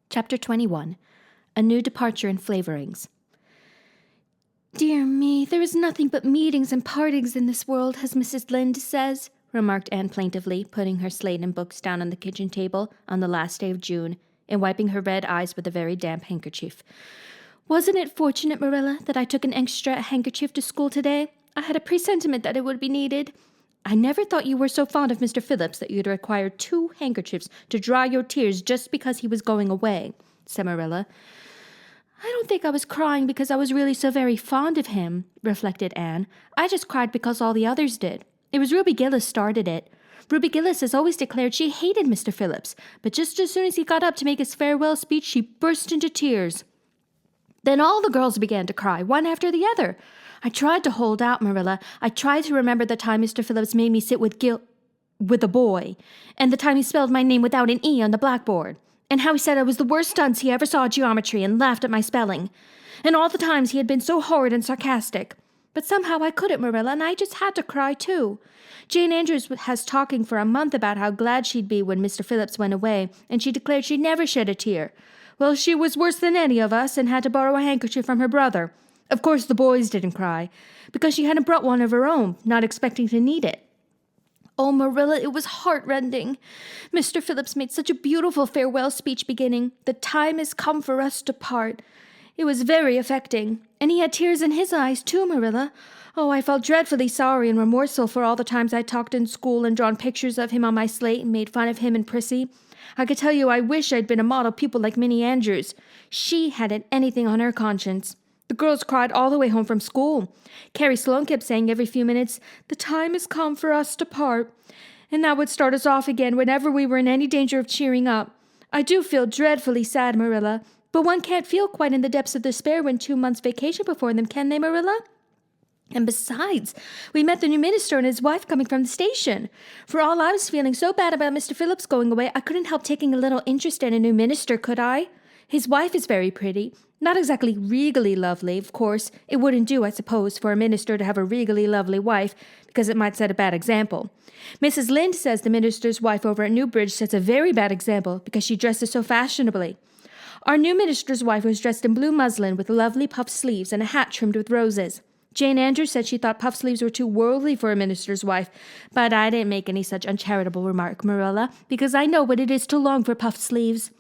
Chapter 21. A New Departure in Flavorings. "Dear me, there is nothing but meetings and partings in this world, as Mrs. Lynde says," remarked Anne plaintively, putting her slate and books down on the kitchen table on the last day of June, and wiping her red eyes with a very damp handkerchief. "Wasn't it fortunate, Marilla, that I took an extra handkerchief to school today? I had a presentiment that it would be needed." "I never thought you were so fond of Mr. Phillips that you'd require 2 handkerchiefs to dry your tears just because he was going away," said Marilla. "I don't think I was crying because I was really so very fond of him," reflected Anne. "I just cried because all the others did. It was Ruby Gillis started it. Ruby Gillis has always declared she hated Mr. Phillips, but just as soon as he got up to make his farewell speech, she burst into tears. Then all the girls began to cry, one after the other. I tried to hold out, Marilla. I tried to remember the time Mr. Phillips made me sit with a boy, and the time he spelled my name without an E on the blackboard, and how he said I was the worst dunce he ever saw at geometry and laughed at my spelling, and all the times he had been so horrid and sarcastic. But somehow I couldn't, Marilla, and I just had to cry, too. Jane Andrews has talking for a month about how glad she'd be when Mr. Phillips went away, and she declared she'd never shed a tear. Well, she was worse than any of us and had to borrow a handkerchief from her brother. Of course, the boys didn't cry, because she hadn't brought one of her own, not expecting to need it. Oh, Marilla, it was heart-rending. Mr. Phillips made such a beautiful farewell speech beginning, 'The time has come for us to part.' It was very affecting, and he had tears in his eyes, too, Marilla. Oh, I felt dreadfully sorry and remorseful for all the times I talked in school and drawn pictures of him on my slate and made fun of him and Prissy. I could tell you I wish I'd been a model pupil like Minnie Andrews. She hadn't anything on her conscience. The girls cried all the way home from school. Carrie Sloane kept saying every few minutes, 'The time has come for us to part.' And that would start us off again whenever we were in any danger of cheering up. I do feel dreadfully sad, Marilla, but one can't feel quite in the depths of despair when 2 months' vacation before them, can they, Marilla? And besides, we met the new minister and his wife coming from the station. For all I was feeling so bad about Mr. Phillips going away, I couldn't help taking a little interest in a new minister, could I? His wife is very pretty. Not exactly regally lovely, of course. It wouldn't do, I suppose, for a minister to have a regally lovely wife, because it might set a bad example. Mrs. Lynde says the minister's wife over at Newbridge sets a very bad example because she dresses so fashionably. Our new minister's wife was dressed in blue muslin with lovely puffed sleeves and a hat trimmed with roses. Jane Andrews said she thought puff sleeves were too worldly for a minister's wife, but I didn't make any such uncharitable remark, Marilla, because I know what it is to long for puffed sleeves.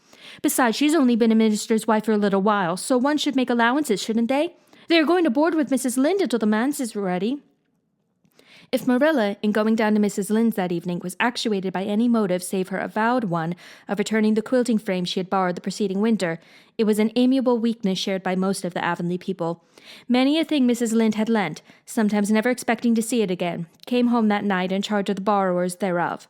Besides, she's only been a minister's wife for a little while, so one should make allowances, shouldn't they? They are going to board with Mrs. Lynde until the manse is ready. If Marilla, in going down to Mrs. Lynde's that evening, was actuated by any motive save her avowed one of returning the quilting frame she had borrowed the preceding winter, it was an amiable weakness shared by most of the Avonlea people. Many a thing Mrs. Lynde had lent, sometimes never expecting to see it again, came home that night in charge of the borrowers thereof.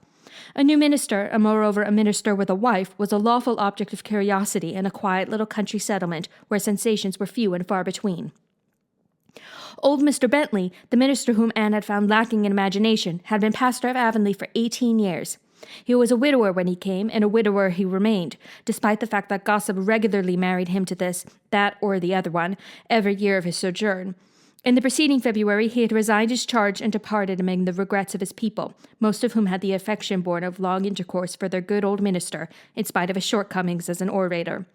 A new minister, and moreover a minister with a wife, was a lawful object of curiosity in a quiet little country settlement where sensations were few and far between. Old Mr. Bentley, the minister whom Anne had found lacking in imagination, had been pastor of Avonlea for 18 years. He was a widower when he came, and a widower he remained, despite the fact that gossip regularly married him to this, that, or the other one, every year of his sojourn. In the preceding February, he had resigned his charge and departed among the regrets of his people, most of whom had the affection born of long intercourse for their good old minister, in spite of his shortcomings as an orator.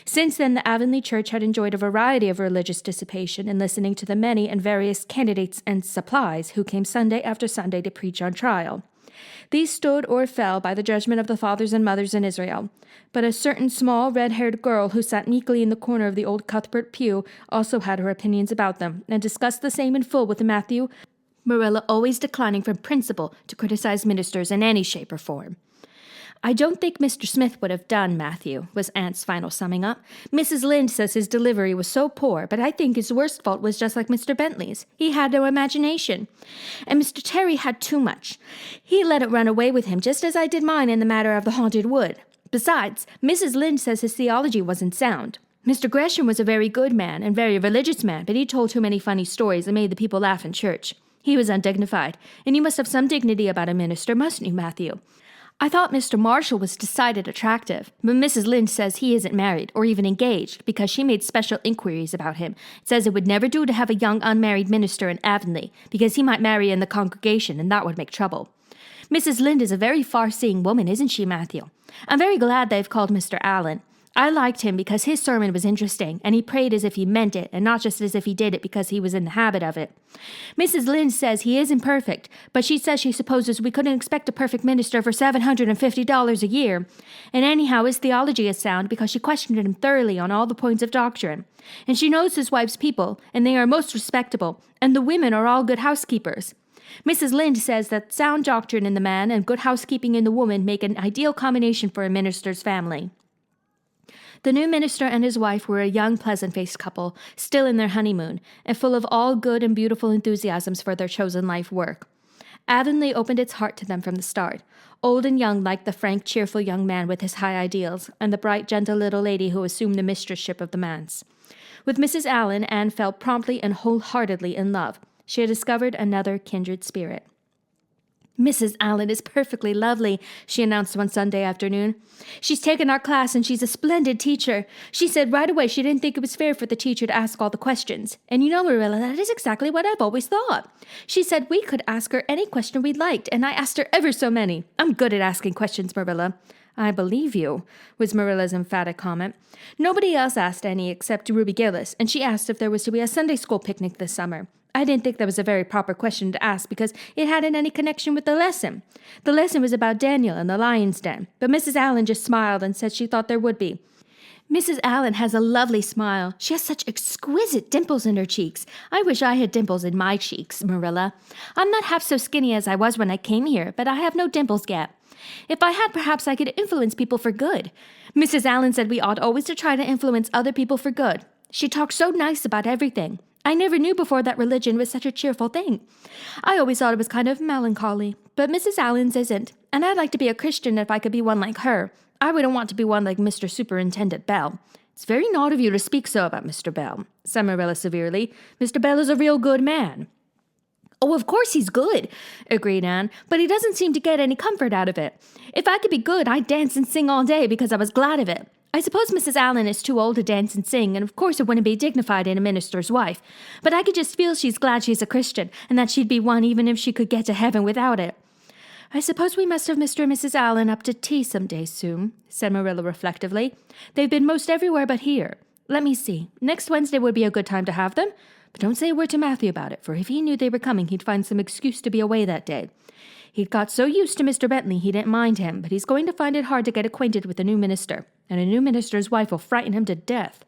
Since then, the Avonlea Church had enjoyed a variety of religious dissipation in listening to the many and various candidates and supplies who came Sunday after Sunday to preach on trial. These stood or fell by the judgment of the fathers and mothers in Israel. But a certain small, red-haired girl who sat meekly in the corner of the old Cuthbert pew also had her opinions about them, and discussed the same in full with Matthew, Marilla always declining from principle to criticize ministers in any shape or form. "I don't think Mr. Smith would have done, Matthew," was Aunt's final summing up. "Mrs. Lynde says his delivery was so poor, but I think his worst fault was just like Mr. Bentley's. He had no imagination. And Mr. Terry had too much. He let it run away with him, just as I did mine in the matter of the haunted wood. Besides, Mrs. Lynde says his theology wasn't sound. Mr. Gresham was a very good man and very religious man, but he told too many funny stories and made the people laugh in church. He was undignified, and you must have some dignity about a minister, mustn't you, Matthew? I thought Mr. Marshall was decided attractive, but Mrs. Lynde says he isn't married or even engaged because she made special inquiries about him. It says it would never do to have a young unmarried minister in Avonlea because he might marry in the congregation and that would make trouble. Mrs. Lynde is a very far-seeing woman, isn't she, Matthew? I'm very glad they've called Mr. Allen. I liked him because his sermon was interesting, and he prayed as if he meant it, and not just as if he did it because he was in the habit of it. Mrs. Lynde says he isn't perfect, but she says she supposes we couldn't expect a perfect minister for $750 a year. And anyhow, his theology is sound because she questioned him thoroughly on all the points of doctrine. And she knows his wife's people, and they are most respectable, and the women are all good housekeepers. Mrs. Lynde says that sound doctrine in the man and good housekeeping in the woman make an ideal combination for a minister's family. The new minister and his wife were a young, pleasant-faced couple, still in their honeymoon, and full of all good and beautiful enthusiasms for their chosen life work. Avonlea opened its heart to them from the start. Old and young liked the frank, cheerful young man with his high ideals, and the bright, gentle little lady who assumed the mistressship of the manse. With Mrs. Allen, Anne fell promptly and wholeheartedly in love. She had discovered another kindred spirit. "Mrs. Allen is perfectly lovely," she announced one Sunday afternoon. "She's taken our class and she's a splendid teacher. She said right away she didn't think it was fair for the teacher to ask all the questions. And you know, Marilla, that is exactly what I've always thought. She said we could ask her any question we liked, and I asked her ever so many. I'm good at asking questions, Marilla." "I believe you," was Marilla's emphatic comment. "Nobody else asked any except Ruby Gillis, and she asked if there was to be a Sunday school picnic this summer. I didn't think that was a very proper question to ask because it hadn't any connection with the lesson. The lesson was about Daniel and the lion's den, but Mrs. Allen just smiled and said she thought there would be. Mrs. Allen has a lovely smile. She has such exquisite dimples in her cheeks. I wish I had dimples in my cheeks, Marilla. I'm not half so skinny as I was when I came here, but I have no dimples yet. If I had, perhaps I could influence people for good. Mrs. Allen said we ought always to try to influence other people for good. She talked so nice about everything. I never knew before that religion was such a cheerful thing. I always thought it was kind of melancholy, but Mrs. Allen's isn't, and I'd like to be a Christian if I could be one like her. I wouldn't want to be one like Mr. Superintendent Bell." "It's very naught of you to speak so about Mr. Bell," said Marilla severely. "Mr. Bell is a real good man." "Oh, of course he's good," agreed Anne, "but he doesn't seem to get any comfort out of it. If I could be good, I'd dance and sing all day because I was glad of it. I suppose Mrs. Allen is too old to dance and sing, and of course it wouldn't be dignified in a minister's wife, but I could just feel she's glad she's a Christian, and that she'd be one even if she could get to heaven without it." "I suppose we must have Mr. and Mrs. Allen up to tea some day soon," said Marilla reflectively. "They've been most everywhere but here. Let me see. Next Wednesday would be a good time to have them, but don't say a word to Matthew about it, for if he knew they were coming, he'd find some excuse to be away that day. He'd got so used to Mr. Bentley he didn't mind him, but he's going to find it hard to get acquainted with the new minister, and a new minister's wife will frighten him to death."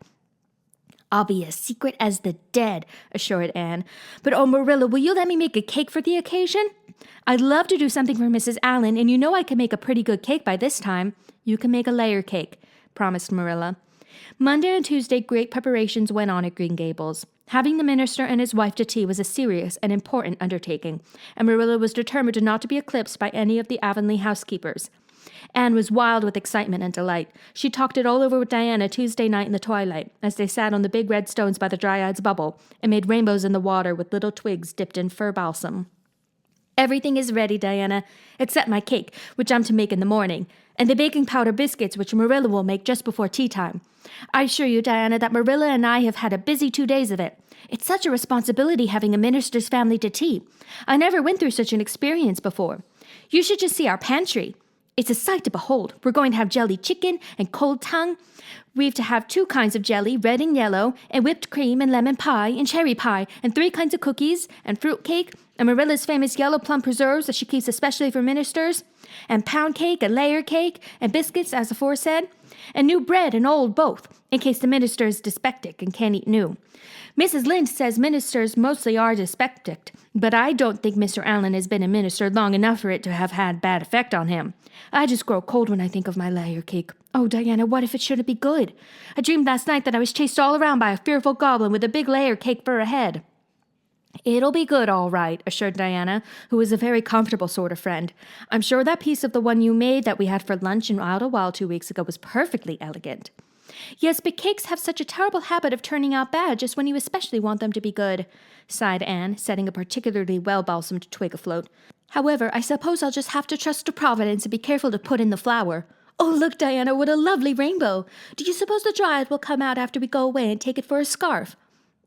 "I'll be as secret as the dead," assured Anne. "But oh, Marilla, will you let me make a cake for the occasion? I'd love to do something for Mrs. Allen, and you know I can make a pretty good cake by this time." "You can make a layer cake," promised Marilla. Monday and Tuesday great preparations went on at Green Gables. Having the minister and his wife to tea was a serious and important undertaking, and Marilla was determined not to be eclipsed by any of the Avonlea housekeepers. Anne was wild with excitement and delight. She talked it all over with Diana Tuesday night in the twilight, as they sat on the big red stones by the Dryad's Bubble and made rainbows in the water with little twigs dipped in fir balsam. "Everything is ready, Diana, except my cake, which I'm to make in the morning, and the baking powder biscuits, which Marilla will make just before tea time. I assure you, Diana, that Marilla and I have had a busy 2 days of it. It's such a responsibility having a minister's family to tea. I never went through such an experience before. You should just see our pantry. It's a sight to behold. We're going to have jelly chicken and cold tongue. We've to have 2 kinds of jelly, red and yellow, and whipped cream and lemon pie and cherry pie, and 3 kinds of cookies and fruit cake, and Marilla's famous yellow plum preserves that she keeps especially for ministers, and pound cake and layer cake and biscuits as aforesaid, and new bread and old both, in case the minister is dyspeptic and can't eat new. Mrs. Lynde says ministers mostly are dyspeptic, but I don't think Mr. Allen has been a minister long enough for it to have had bad effect on him. I just grow cold when I think of my layer cake. Oh, Diana, what if it shouldn't be good? I dreamed last night that I was chased all around by a fearful goblin with a big layer cake for a head." "It'll be good, all right," assured Diana, who was a very comfortable sort of friend. "I'm sure that piece of the one you made that we had for lunch in Idlewild 2 weeks ago was perfectly elegant." "Yes, but cakes have such a terrible habit of turning out bad just when you especially want them to be good," sighed Anne, setting a particularly well-balsamed twig afloat. "However, I suppose I'll just have to trust to Providence and be careful to put in the flour. Oh, look, Diana, what a lovely rainbow! Do you suppose the Dryad will come out after we go away and take it for a scarf?"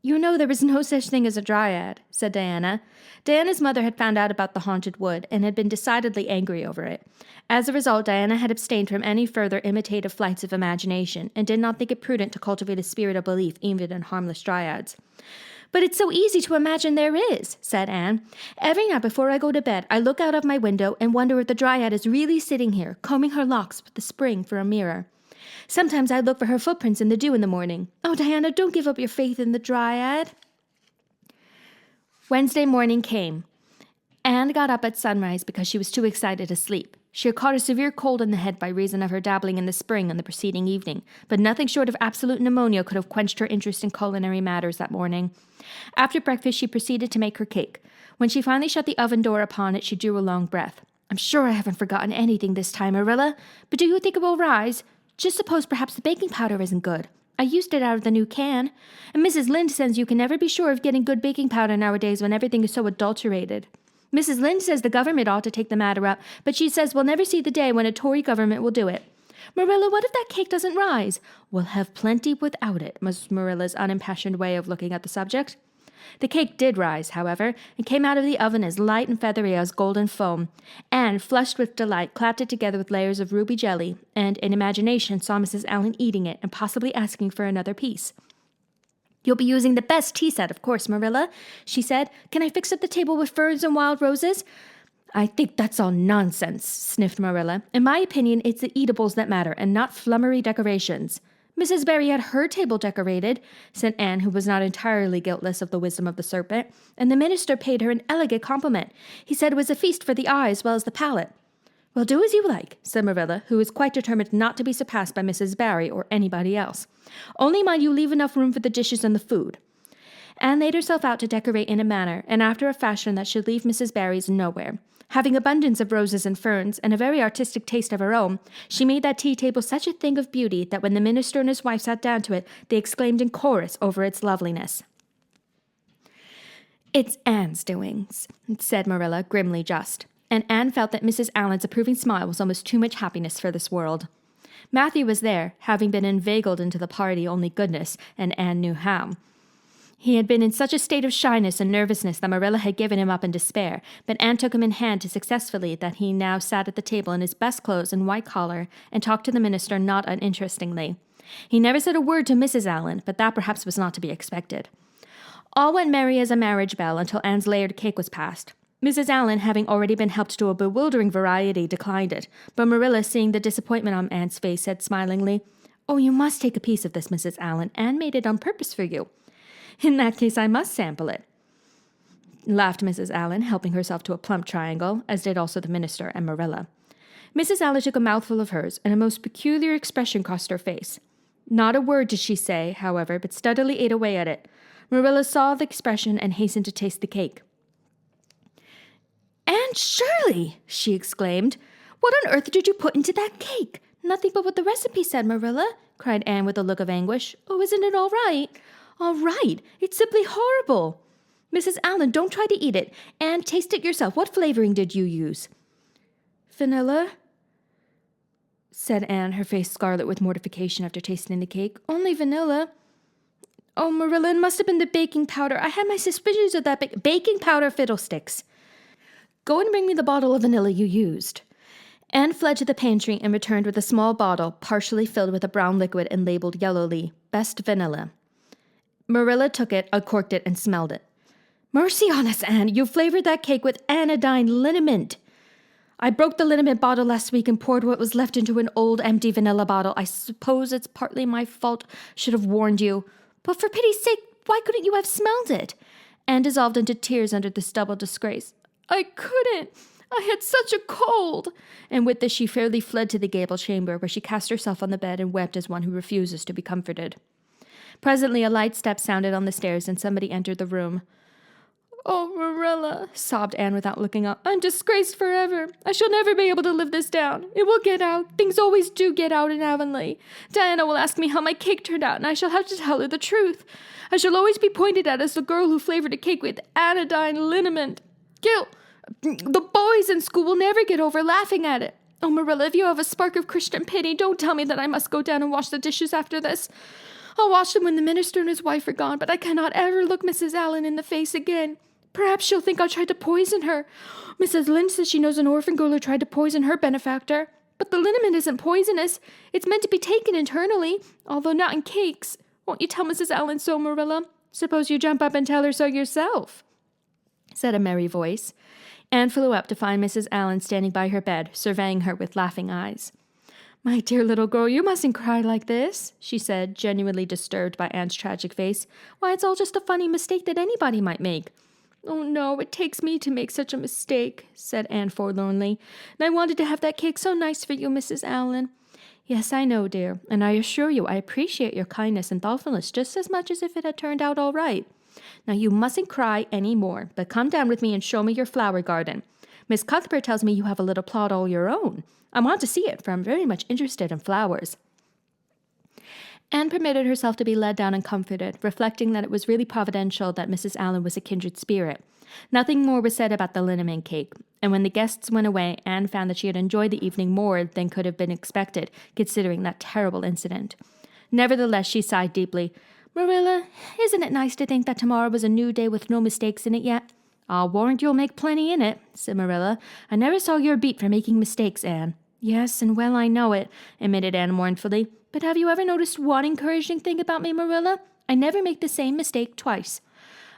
You know there is no such thing as a dryad, said Diana. Diana's mother had found out about the haunted wood and had been decidedly angry over it. As a result, Diana had abstained from any further imitative flights of imagination and did not think it prudent to cultivate a spirit of belief even in harmless dryads. But it's so easy to imagine there is, said Anne. Every night before I go to bed, I look out of my window and wonder if the dryad is really sitting here, combing her locks with the spring for a mirror. Sometimes I look for her footprints in the dew in the morning. Oh, Diana, don't give up your faith in the dryad. Wednesday morning came. Anne got up at sunrise because she was too excited to sleep. She had caught a severe cold in the head by reason of her dabbling in the spring on the preceding evening, but nothing short of absolute pneumonia could have quenched her interest in culinary matters that morning. After breakfast, she proceeded to make her cake. When she finally shut the oven door upon it, she drew a long breath. I'm sure I haven't forgotten anything this time, Marilla, but do you think it will rise? Just suppose perhaps the baking powder isn't good. I used it out of the new can. And Mrs. Lynde says you can never be sure of getting good baking powder nowadays when everything is so adulterated. Mrs. Lynde says the government ought to take the matter up, but she says we'll never see the day when a Tory government will do it. Marilla, what if that cake doesn't rise? We'll have plenty without it, was Marilla's unimpassioned way of looking at the subject. The cake did rise, however, and came out of the oven as light and feathery as golden foam. Anne, flushed with delight, clapped it together with layers of ruby jelly, and in imagination saw Mrs. Allen eating it and possibly asking for another piece. You'll be using the best tea set, of course, Marilla, she said. Can I fix up the table with ferns and wild roses? I think that's all nonsense, sniffed Marilla. In my opinion, it's the eatables that matter, and not flummery decorations. Mrs. Barry had her table decorated, said Anne, who was not entirely guiltless of the wisdom of the serpent, and the minister paid her an elegant compliment. He said it was a feast for the eye as well as the palate. Well, do as you like, said Marilla, who was quite determined not to be surpassed by Mrs. Barry or anybody else. Only mind you leave enough room for the dishes and the food. Anne laid herself out to decorate in a manner, and after a fashion that should leave Mrs. Barry's nowhere. Having abundance of roses and ferns, and a very artistic taste of her own, she made that tea table such a thing of beauty that when the minister and his wife sat down to it, they exclaimed in chorus over its loveliness. It's Anne's doings, said Marilla, grimly just, and Anne felt that Mrs. Allen's approving smile was almost too much happiness for this world. Matthew was there, having been inveigled into the party only goodness, and Anne knew how. He had been in such a state of shyness and nervousness that Marilla had given him up in despair, but Anne took him in hand successfully that he now sat at the table in his best clothes and white collar and talked to the minister not uninterestingly. He never said a word to Mrs. Allen, but that perhaps was not to be expected. All went merry as a marriage bell until Anne's layered cake was passed. Mrs. Allen, having already been helped to a bewildering variety, declined it, but Marilla, seeing the disappointment on Anne's face, said smilingly, Oh, you must take a piece of this, Mrs. Allen. Anne made it on purpose for you. In that case, I must sample it, laughed Mrs. Allen, helping herself to a plump triangle, as did also the minister and Marilla. Mrs. Allen took a mouthful of hers, and a most peculiar expression crossed her face. Not a word did she say, however, but steadily ate away at it. Marilla saw the expression and hastened to taste the cake. Anne Shirley, she exclaimed. What on earth did you put into that cake? Nothing but what the recipe said, Marilla, cried Anne with a look of anguish. Oh, isn't it all right? All right. It's simply horrible. Mrs. Allen, don't try to eat it. Anne, taste it yourself. What flavoring did you use? Vanilla, said Anne, her face scarlet with mortification after tasting the cake. Only vanilla. Oh, Marilla, it must have been the baking powder. I had my suspicions of that baking powder fiddlesticks. Go and bring me the bottle of vanilla you used. Anne fled to the pantry and returned with a small bottle, partially filled with a brown liquid and labeled yellowly, Best Vanilla. Marilla took it, uncorked it, and smelled it. Mercy on us, Anne, you flavored that cake with anodyne liniment. I broke the liniment bottle last week and poured what was left into an old empty vanilla bottle. I suppose it's partly my fault. Should have warned you. But for pity's sake, why couldn't you have smelled it? Anne dissolved into tears under this double disgrace. I couldn't. I had such a cold. And with this she fairly fled to the gable chamber, where she cast herself on the bed and wept as one who refuses to be comforted. Presently a light step sounded on the stairs, and somebody entered the room. Oh, Marilla, sobbed Anne without looking up. I'm disgraced forever. I shall never be able to live this down. It will get out. Things always do get out in Avonlea. Diana will ask me how my cake turned out, and I shall have to tell her the truth. I shall always be pointed at as the girl who flavored a cake with anodyne liniment. The boys in school will never get over laughing at it. Oh, Marilla, if you have a spark of Christian pity, don't tell me that I must go down and wash the dishes after this. I'll watch them when the minister and his wife are gone, but I cannot ever look Mrs. Allen in the face again. Perhaps she'll think I tried to poison her. Mrs. Lynde says she knows an orphan girl who tried to poison her benefactor. But the liniment isn't poisonous. It's meant to be taken internally, although not in cakes. Won't you tell Mrs. Allen so, Marilla? Suppose you jump up and tell her so yourself, said a merry voice. Anne flew up to find Mrs. Allen standing by her bed, surveying her with laughing eyes. My dear little girl, you mustn't cry like this, she said, genuinely disturbed by Anne's tragic face. Why, it's all just a funny mistake that anybody might make. Oh, no, it takes me to make such a mistake, said Anne forlornly. And I wanted to have that cake so nice for you, Mrs. Allen. Yes, I know, dear, and I assure you I appreciate your kindness and thoughtfulness just as much as if it had turned out all right. Now, you mustn't cry any more, but come down with me and show me your flower garden. Miss Cuthbert tells me you have a little plot all your own. I want to see it, for I'm very much interested in flowers. Anne permitted herself to be led down and comforted, reflecting that it was really providential that Mrs. Allen was a kindred spirit. Nothing more was said about the liniment cake, and when the guests went away, Anne found that she had enjoyed the evening more than could have been expected, considering that terrible incident. Nevertheless, she sighed deeply. Marilla, isn't it nice to think that tomorrow was a new day with no mistakes in it yet? I'll warrant you'll make plenty in it, said Marilla. I never saw your beat for making mistakes, Anne. Yes, and well I know it, admitted Anne mournfully. But have you ever noticed one encouraging thing about me, Marilla? I never make the same mistake twice.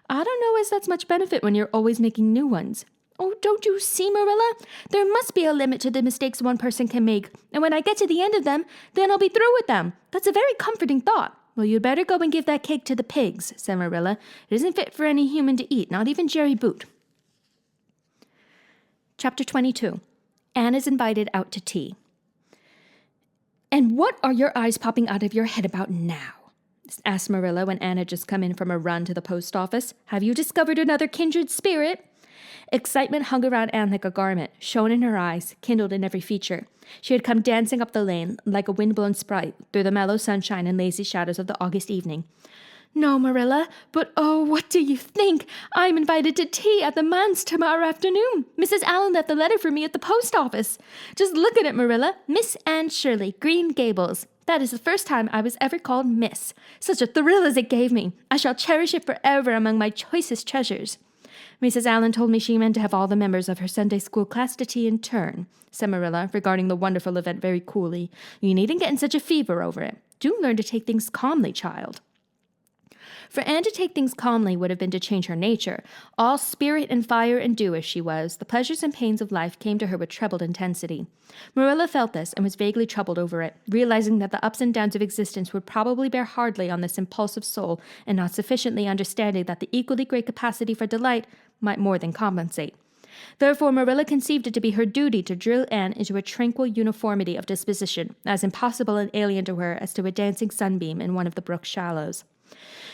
I don't know as that's much benefit when you're always making new ones. Oh, don't you see, Marilla? There must be a limit to the mistakes one person can make, and when I get to the end of them, then I'll be through with them. That's a very comforting thought. Well, you'd better go and give that cake to the pigs, said Marilla. It isn't fit for any human to eat, not even Jerry Boot. Chapter 22. Anne is invited out to tea. And what are your eyes popping out of your head about now? Asked Marilla when Anne had just come in from a run to the post office. Have you discovered another kindred spirit? Excitement hung around Anne like a garment, shone in her eyes, kindled in every feature. She had come dancing up the lane like a wind-blown sprite through the mellow sunshine and lazy shadows of the August evening. No, Marilla, but oh, what do you think? I'm invited to tea at the manse tomorrow afternoon. Mrs. Allen left the letter for me at the post office. Just look at it, Marilla. Miss Anne Shirley, Green Gables. That is the first time I was ever called Miss. Such a thrill as it gave me. I shall cherish it forever among my choicest treasures. Mrs. Allen told me she meant to have all the members of her Sunday school class to tea in turn, said Marilla, regarding the wonderful event very coolly. You needn't get in such a fever over it. Do learn to take things calmly, child. For Anne to take things calmly would have been to change her nature. All spirit and fire and dew as she was, the pleasures and pains of life came to her with trebled intensity. Marilla felt this and was vaguely troubled over it, realizing that the ups and downs of existence would probably bear hardly on this impulsive soul, and not sufficiently understanding that the equally great capacity for delight might more than compensate. Therefore, Marilla conceived it to be her duty to drill Anne into a tranquil uniformity of disposition, as impossible and alien to her as to a dancing sunbeam in one of the brook's shallows.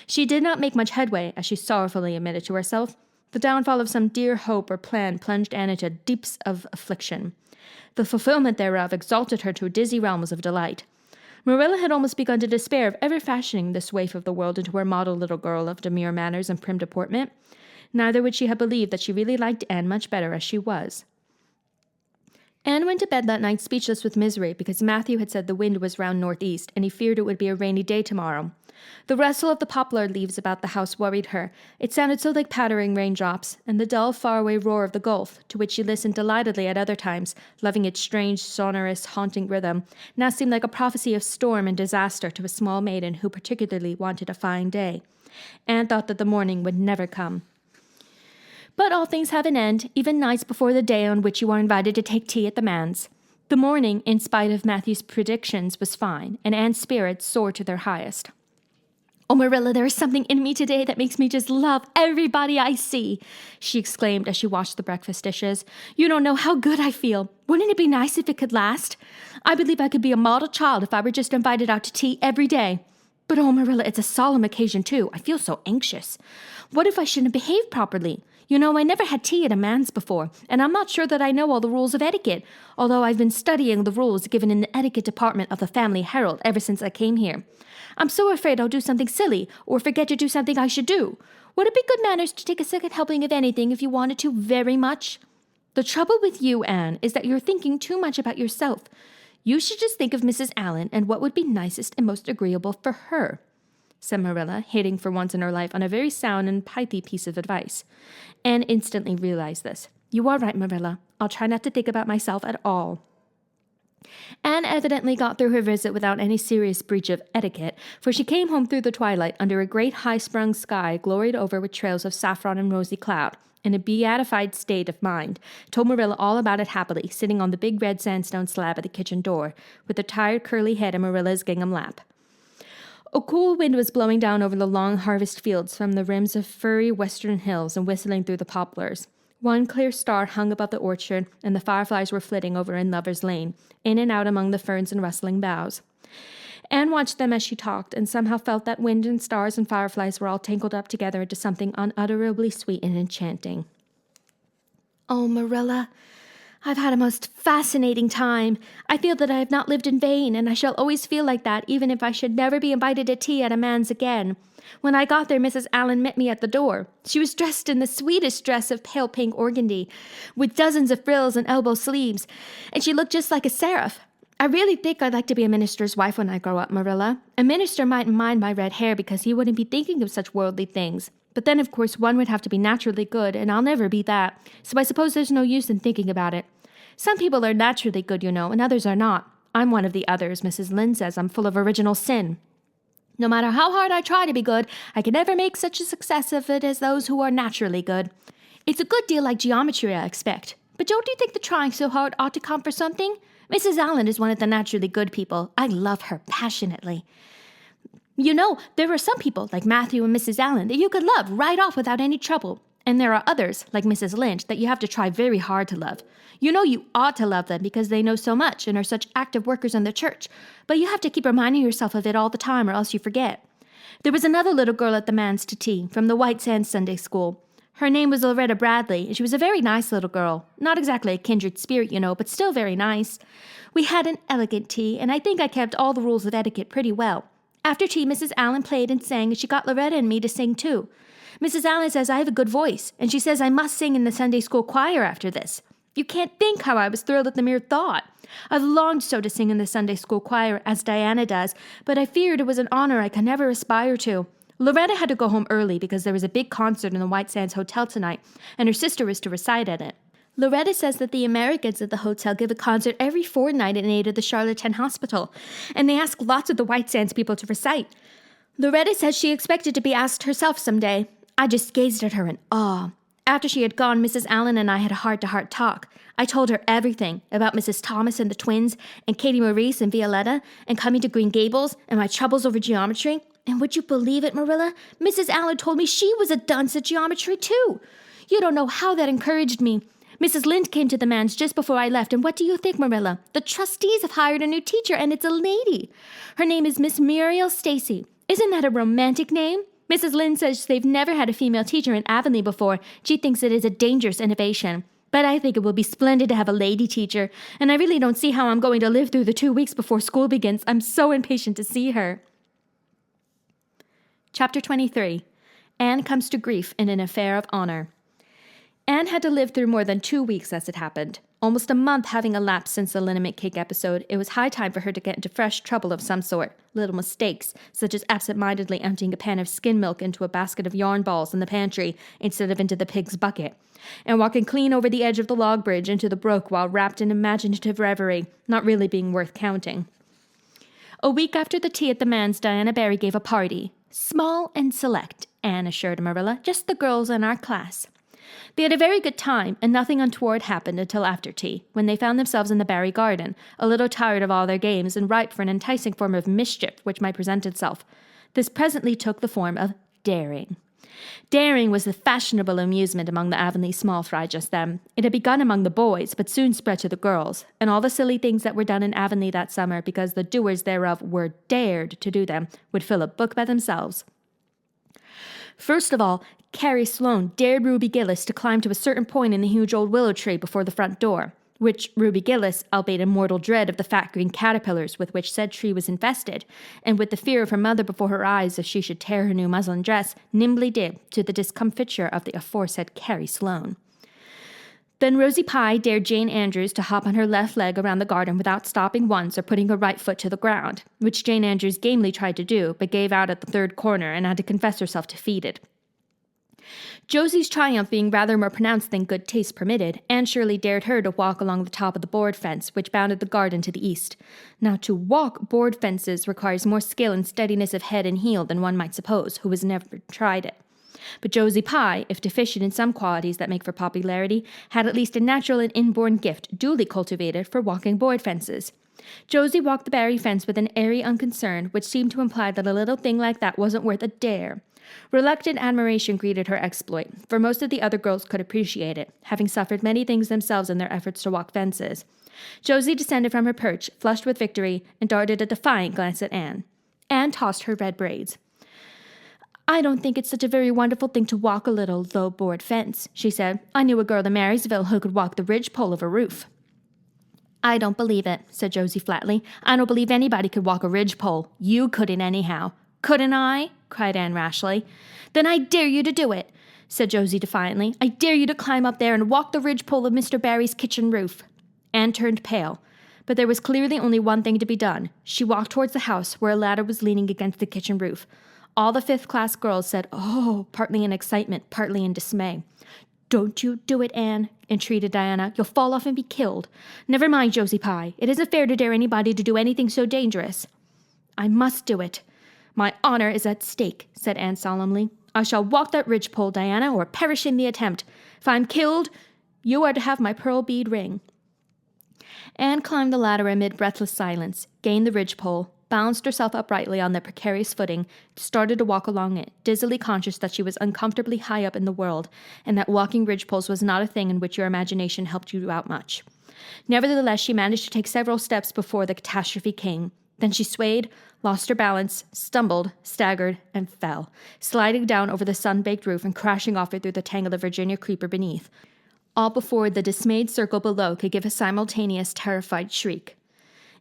She did not make much headway, as she sorrowfully admitted to herself. The downfall of some dear hope or plan plunged Anne into deeps of affliction. The fulfillment thereof exalted her to dizzy realms of delight. Marilla had almost begun to despair of ever fashioning this waif of the world into her model little girl of demure manners and prim deportment. Neither would she have believed that she really liked Anne much better as she was. Anne went to bed that night speechless with misery because Matthew had said the wind was round northeast and he feared it would be a rainy day tomorrow. The rustle of the poplar leaves about the house worried her. It sounded so like pattering raindrops, and the dull, faraway roar of the Gulf, to which she listened delightedly at other times, loving its strange, sonorous, haunting rhythm, now seemed like a prophecy of storm and disaster to a small maiden who particularly wanted a fine day. Anne thought that the morning would never come. But all things have an end, even nights before the day on which you are invited to take tea at the manse. The morning, in spite of Matthew's predictions, was fine, and Anne's spirits soared to their highest. Oh, Marilla, there is something in me today that makes me just love everybody I see, she exclaimed as she washed the breakfast dishes. You don't know how good I feel. Wouldn't it be nice if it could last? I believe I could be a model child if I were just invited out to tea every day. But oh, Marilla, it's a solemn occasion, too. I feel so anxious. What if I shouldn't behave properly? You know, I never had tea at a manse before, and I'm not sure that I know all the rules of etiquette, although I've been studying the rules given in the etiquette department of the Family Herald ever since I came here. I'm so afraid I'll do something silly, or forget to do something I should do. Would it be good manners to take a second helping of anything if you wanted to very much? The trouble with you, Anne, is that you're thinking too much about yourself. You should just think of Mrs. Allen and what would be nicest and most agreeable for her. said Marilla, hitting for once in her life on a very sound and pithy piece of advice. Anne instantly realized this. You are right, Marilla. I'll try not to think about myself at all. Anne evidently got through her visit without any serious breach of etiquette, for she came home through the twilight under a great high-sprung sky gloried over with trails of saffron and rosy cloud, in a beatified state of mind, told Marilla all about it happily, sitting on the big red sandstone slab at the kitchen door, with her tired curly head in Marilla's gingham lap. A cool wind was blowing down over the long harvest fields from the rims of furry western hills and whistling through the poplars. One clear star hung above the orchard, and the fireflies were flitting over in Lover's Lane, in and out among the ferns and rustling boughs. Anne watched them as she talked, and somehow felt that wind and stars and fireflies were all tangled up together into something unutterably sweet and enchanting. Oh, Marilla, I've had a most fascinating time. I feel that I have not lived in vain, and I shall always feel like that, even if I should never be invited to tea at a man's again. When I got there, Mrs. Allen met me at the door. She was dressed in the sweetest dress of pale pink organdy, with dozens of frills and elbow sleeves, and she looked just like a seraph. I really think I'd like to be a minister's wife when I grow up, Marilla. A minister mightn't mind my red hair because he wouldn't be thinking of such worldly things. But then, of course, one would have to be naturally good, and I'll never be that, so I suppose there's no use in thinking about it. Some people are naturally good, you know, and others are not. I'm one of the others. Mrs. Lynde says I'm full of original sin. No matter how hard I try to be good, I can never make such a success of it as those who are naturally good. It's a good deal like geometry, I expect. But don't you think the trying so hard ought to count for something? Mrs. Allen is one of the naturally good people. I love her passionately. You know, there are some people, like Matthew and Mrs. Allen, that you could love right off without any trouble. And there are others, like Mrs. Lynde, that you have to try very hard to love. You know you ought to love them because they know so much and are such active workers in the church, but you have to keep reminding yourself of it all the time or else you forget. There was another little girl at the manse to tea, from the White Sands Sunday School. Her name was Loretta Bradley, and she was a very nice little girl. Not exactly a kindred spirit, you know, but still very nice. We had an elegant tea, and I think I kept all the rules of etiquette pretty well. After tea, Mrs. Allen played and sang, and she got Loretta and me to sing too. Mrs. Allen says I have a good voice, and she says I must sing in the Sunday school choir after this. You can't think how I was thrilled at the mere thought. I've longed so to sing in the Sunday school choir, as Diana does, but I feared it was an honor I could never aspire to. Loretta had to go home early because there was a big concert in the White Sands Hotel tonight, and her sister was to recite at it. Loretta says that the Americans at the hotel give a concert every fortnight in aid of the Charlottetown Hospital, and they ask lots of the White Sands people to recite. Loretta says she expected to be asked herself someday. I just gazed at her in awe. After she had gone, Mrs. Allen and I had a heart-to-heart talk. I told her everything about Mrs. Thomas and the twins, and Katie Maurice and Violetta, and coming to Green Gables, and my troubles over geometry. And would you believe it, Marilla? Mrs. Allen told me she was a dunce at geometry, too. You don't know how that encouraged me. Mrs. Lynde came to the manse just before I left, and what do you think, Marilla? The trustees have hired a new teacher, and it's a lady. Her name is Miss Muriel Stacy. Isn't that a romantic name? Mrs. Lynde says they've never had a female teacher in Avonlea before. She thinks it is a dangerous innovation. But I think it will be splendid to have a lady teacher, and I really don't see how I'm going to live through the 2 weeks before school begins. I'm so impatient to see her. Chapter 23. Anne comes to grief in an affair of honor. Anne had to live through more than 2 weeks as it happened. Almost a month having elapsed since the liniment cake episode, it was high time for her to get into fresh trouble of some sort. Little mistakes, such as absent-mindedly emptying a pan of skim milk into a basket of yarn balls in the pantry instead of into the pig's bucket, and walking clean over the edge of the log bridge into the brook while wrapped in imaginative reverie, not really being worth counting. A week after the tea at the manse, Diana Barry gave a party. Small and select, Anne assured Marilla, just the girls in our class. They had a very good time, and nothing untoward happened until after tea, when they found themselves in the Barry garden, a little tired of all their games and ripe for an enticing form of mischief which might present itself. This presently took the form of daring. Daring was the fashionable amusement among the Avonlea small fry just then. It had begun among the boys, but soon spread to the girls, and all the silly things that were done in Avonlea that summer because the doers thereof were dared to do them would fill a book by themselves. First of all, Carrie Sloane dared Ruby Gillis to climb to a certain point in the huge old willow tree before the front door, which Ruby Gillis, albeit in mortal dread of the fat green caterpillars with which said tree was infested, and with the fear of her mother before her eyes if she should tear her new muslin dress, nimbly did, to the discomfiture of the aforesaid Carrie Sloane. Then Rosie Pye dared Jane Andrews to hop on her left leg around the garden without stopping once or putting her right foot to the ground, which Jane Andrews gamely tried to do, but gave out at the third corner and had to confess herself defeated. Josie's triumph being rather more pronounced than good taste permitted, Anne Shirley dared her to walk along the top of the board fence, which bounded the garden to the east. Now, to walk board fences requires more skill and steadiness of head and heel than one might suppose, who has never tried it. But Josie Pye, if deficient in some qualities that make for popularity, had at least a natural and inborn gift, duly cultivated, for walking board fences. Josie walked the Barry fence with an airy unconcern, which seemed to imply that a little thing like that wasn't worth a dare. Reluctant admiration greeted her exploit, for most of the other girls could appreciate it, having suffered many things themselves in their efforts to walk fences. Josie descended from her perch, flushed with victory, and darted a defiant glance at Anne. Anne tossed her red braids. "I don't think it's such a very wonderful thing to walk a little low-board fence," she said. "I knew a girl in Marysville who could walk the ridgepole of a roof." "I don't believe it," said Josie flatly. "I don't believe anybody could walk a ridgepole. You couldn't anyhow." "Couldn't I?" cried Anne rashly. "Then I dare you to do it," said Josie defiantly. "I dare you to climb up there and walk the ridgepole of Mr. Barry's kitchen roof." Anne turned pale, but there was clearly only one thing to be done. She walked towards the house, where a ladder was leaning against the kitchen roof. All the fifth-class girls said, "Oh," partly in excitement, partly in dismay. "Don't you do it, Anne," entreated Diana. "You'll fall off and be killed." "Never mind, Josie Pye. It isn't fair to dare anybody to do anything so dangerous." "I must do it. My honor is at stake," said Anne solemnly. "I shall walk that ridgepole, Diana, or perish in the attempt. If I'm killed, you are to have my pearl bead ring." Anne climbed the ladder amid breathless silence, gained the ridgepole, balanced herself uprightly on the precarious footing, started to walk along it, dizzily conscious that she was uncomfortably high up in the world, and that walking ridgepoles was not a thing in which your imagination helped you out much. Nevertheless, she managed to take several steps before the catastrophe came. Then she swayed, lost her balance, stumbled, staggered, and fell, sliding down over the sun-baked roof and crashing off it through the tangle of Virginia creeper beneath, all before the dismayed circle below could give a simultaneous terrified shriek.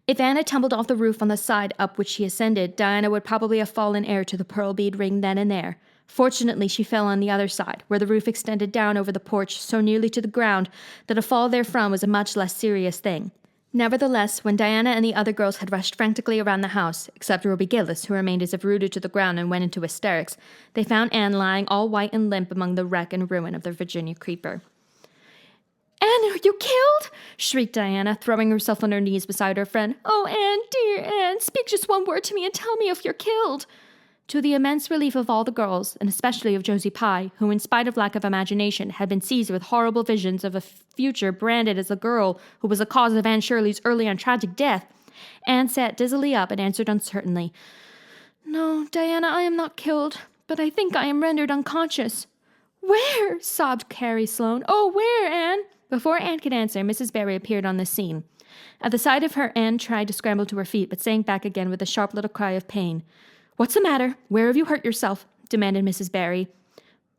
If Anne had tumbled off the roof on the side up which she ascended, Diana would probably have fallen heir to the pearl bead ring then and there. Fortunately, she fell on the other side, where the roof extended down over the porch so nearly to the ground that a fall therefrom was a much less serious thing. Nevertheless, when Diana and the other girls had rushed frantically around the house, except Ruby Gillis, who remained as if rooted to the ground and went into hysterics, they found Anne lying all white and limp among the wreck and ruin of the Virginia creeper. "Anne, are you killed?" shrieked Diana, throwing herself on her knees beside her friend. "Oh, Anne, dear Anne, speak just one word to me and tell me if you're killed." To the immense relief of all the girls, and especially of Josie Pye, who, in spite of lack of imagination, had been seized with horrible visions of a future branded as the girl who was the cause of Anne Shirley's early and tragic death, Anne sat dizzily up and answered uncertainly, "No, Diana, I am not killed, but I think I am rendered unconscious." "Where?" sobbed Carrie Sloane. "Oh, where, Anne?" Before Anne could answer, Mrs. Barry appeared on the scene. At the sight of her, Anne tried to scramble to her feet, but sank back again with a sharp little cry of pain. "What's the matter? Where have you hurt yourself?" demanded Mrs. Barry.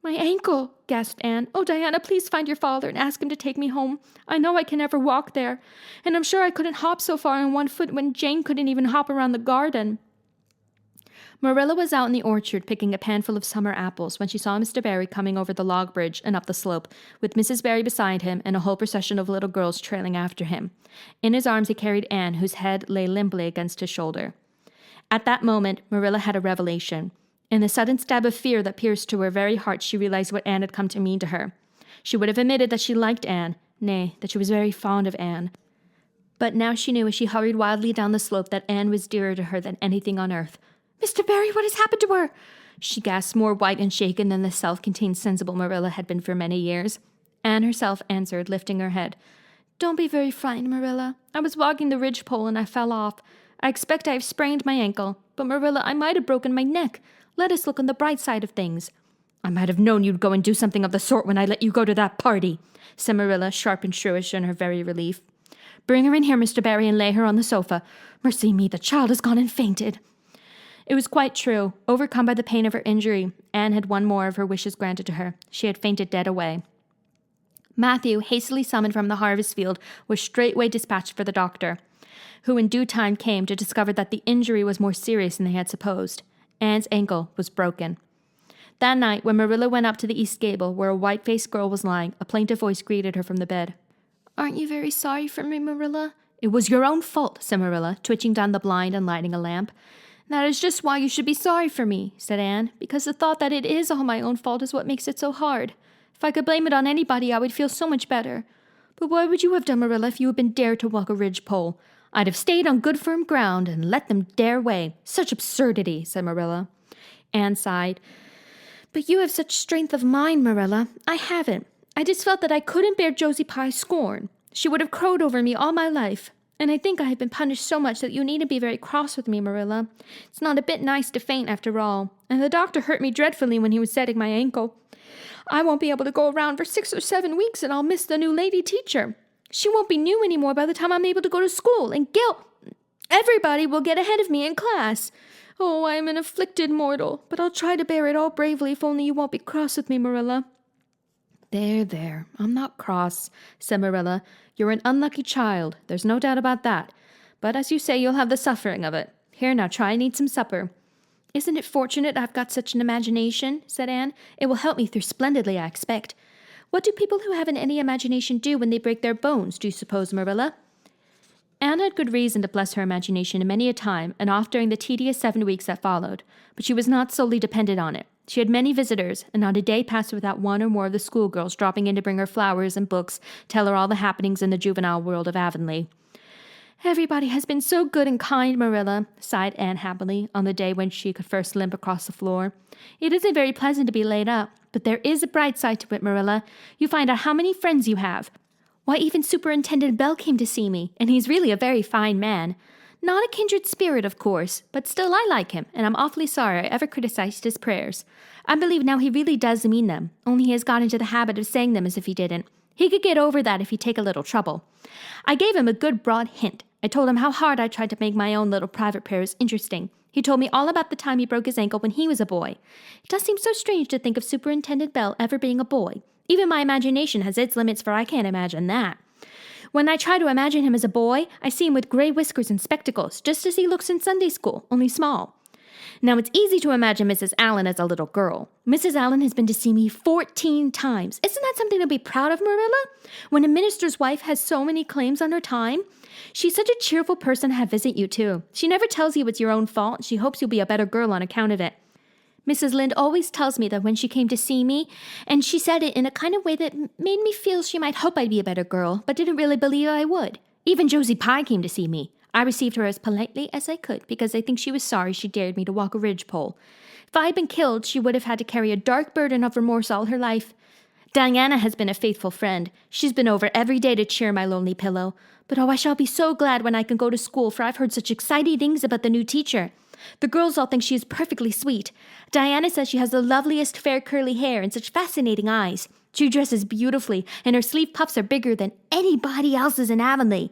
"My ankle," gasped Anne. "Oh, Diana, please find your father and ask him to take me home. I know I can never walk there, and I'm sure I couldn't hop so far on one foot when Jane couldn't even hop around the garden." Marilla was out in the orchard picking a panful of summer apples when she saw Mr. Barry coming over the log bridge and up the slope, with Mrs. Barry beside him and a whole procession of little girls trailing after him. In his arms he carried Anne, whose head lay limply against his shoulder. At that moment, Marilla had a revelation. In the sudden stab of fear that pierced to her very heart, she realized what Anne had come to mean to her. She would have admitted that she liked Anne, nay, that she was very fond of Anne. But now she knew as she hurried wildly down the slope that Anne was dearer to her than anything on earth. "Mr. Barry, what has happened to her?" she gasped, more white and shaken than the self-contained, sensible Marilla had been for many years. Anne herself answered, lifting her head. "Don't be very frightened, Marilla. I was walking the ridgepole and I fell off. I expect I have sprained my ankle. But, Marilla, I might have broken my neck. Let us look on the bright side of things." "I might have known you'd go and do something of the sort when I let you go to that party," said Marilla, sharp and shrewish in her very relief. "Bring her in here, Mr. Barry, and lay her on the sofa. Mercy me, the child has gone and fainted." It was quite true. Overcome by the pain of her injury, Anne had one more of her wishes granted to her. She had fainted dead away. Matthew, hastily summoned from the harvest field, was straightway dispatched for the doctor, who in due time came to discover that the injury was more serious than they had supposed. Anne's ankle was broken. That night, when Marilla went up to the east gable, where a white-faced girl was lying, a plaintive voice greeted her from the bed. "Aren't you very sorry for me, Marilla?" "It was your own fault," said Marilla, twitching down the blind and lighting a lamp. "That is just why you should be sorry for me," said Anne, "because the thought that it is all my own fault is what makes it so hard. If I could blame it on anybody, I would feel so much better. But what would you have done, Marilla, if you had been dared to walk a ridgepole? I'd have stayed on good firm ground and let them dare away. Such absurdity," said Marilla. Anne sighed. "But you have such strength of mind, Marilla. I haven't. I just felt that I couldn't bear Josie Pye's scorn. She would have crowed over me all my life. And I think I have been punished so much that you needn't be very cross with me, Marilla. It's not a bit nice to faint after all. And the doctor hurt me dreadfully when he was setting my ankle. I won't be able to go around for 6 or 7 weeks, and I'll miss the new lady teacher. She won't be new anymore by the time I'm able to go to school, and everybody will get ahead of me in class. Oh, I am an afflicted mortal, but I'll try to bear it all bravely if only you won't be cross with me, Marilla." There, I'm not cross," said Marilla. "You're an unlucky child, there's no doubt about that. But as you say, you'll have the suffering of it. Here, now, try and eat some supper." "Isn't it fortunate I've got such an imagination?" said Anne. "It will help me through splendidly, I expect. What do people who haven't any imagination do when they break their bones, do you suppose, Marilla?" Anne had good reason to bless her imagination many a time, and oft during the tedious 7 weeks that followed, but she was not solely dependent on it. She had many visitors, and not a day passed without one or more of the schoolgirls dropping in to bring her flowers and books, tell her all the happenings in the juvenile world of Avonlea. "Everybody has been so good and kind, Marilla," sighed Anne happily, on the day when she could first limp across the floor. "It isn't very pleasant to be laid up, but there is a bright side to it, Marilla. You find out how many friends you have. Why, even Superintendent Bell came to see me, and he's really a very fine man. Not a kindred spirit, of course, but still I like him, and I'm awfully sorry I ever criticized his prayers. I believe now he really does mean them, only he has got into the habit of saying them as if he didn't. He could get over that if he'd take a little trouble. I gave him a good broad hint. I told him how hard I tried to make my own little private prayers interesting. He told me all about the time he broke his ankle when he was a boy. It does seem so strange to think of Superintendent Bell ever being a boy. Even my imagination has its limits, for I can't imagine that. When I try to imagine him as a boy, I see him with gray whiskers and spectacles, just as he looks in Sunday school, only small. Now, it's easy to imagine Mrs. Allen as a little girl. Mrs. Allen has been to see me 14 times. Isn't that something to be proud of, Marilla? When a minister's wife has so many claims on her time? She's such a cheerful person to have visit you, too. She never tells you it's your own fault. She hopes you'll be a better girl on account of it. Mrs. Lynde always tells me that when she came to see me, and she said it in a kind of way that made me feel she might hope I'd be a better girl, but didn't really believe I would. Even Josie Pye came to see me. I received her as politely as I could, because I think she was sorry she dared me to walk a ridgepole. If I had been killed, she would have had to carry a dark burden of remorse all her life. Diana has been a faithful friend. She's been over every day to cheer my lonely pillow. But oh, I shall be so glad when I can go to school, for I've heard such exciting things about the new teacher. The girls all think she is perfectly sweet. Diana says she has the loveliest fair curly hair and such fascinating eyes. She dresses beautifully, and her sleeve puffs are bigger than anybody else's in Avonlea.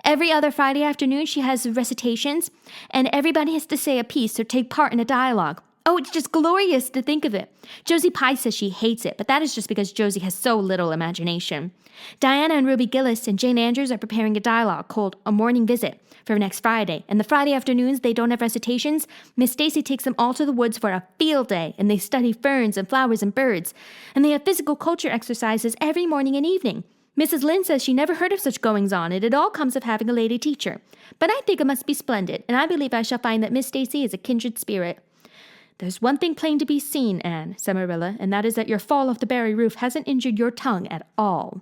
Every other Friday afternoon she has recitations, and everybody has to say a piece or take part in a dialogue. Oh, it's just glorious to think of it. Josie Pye says she hates it, but that is just because Josie has so little imagination. Diana and Ruby Gillis and Jane Andrews are preparing a dialogue called A Morning Visit for next Friday, and the Friday afternoons they don't have recitations. Miss Stacy takes them all to the woods for a field day, and they study ferns and flowers and birds, and they have physical culture exercises every morning and evening. Mrs. Lynde says she never heard of such goings-on, and it all comes of having a lady teacher. But I think it must be splendid, and I believe I shall find that Miss Stacy is a kindred spirit. "There's one thing plain to be seen, Anne," said Marilla, "and that is that your fall off the Barry roof hasn't injured your tongue at all."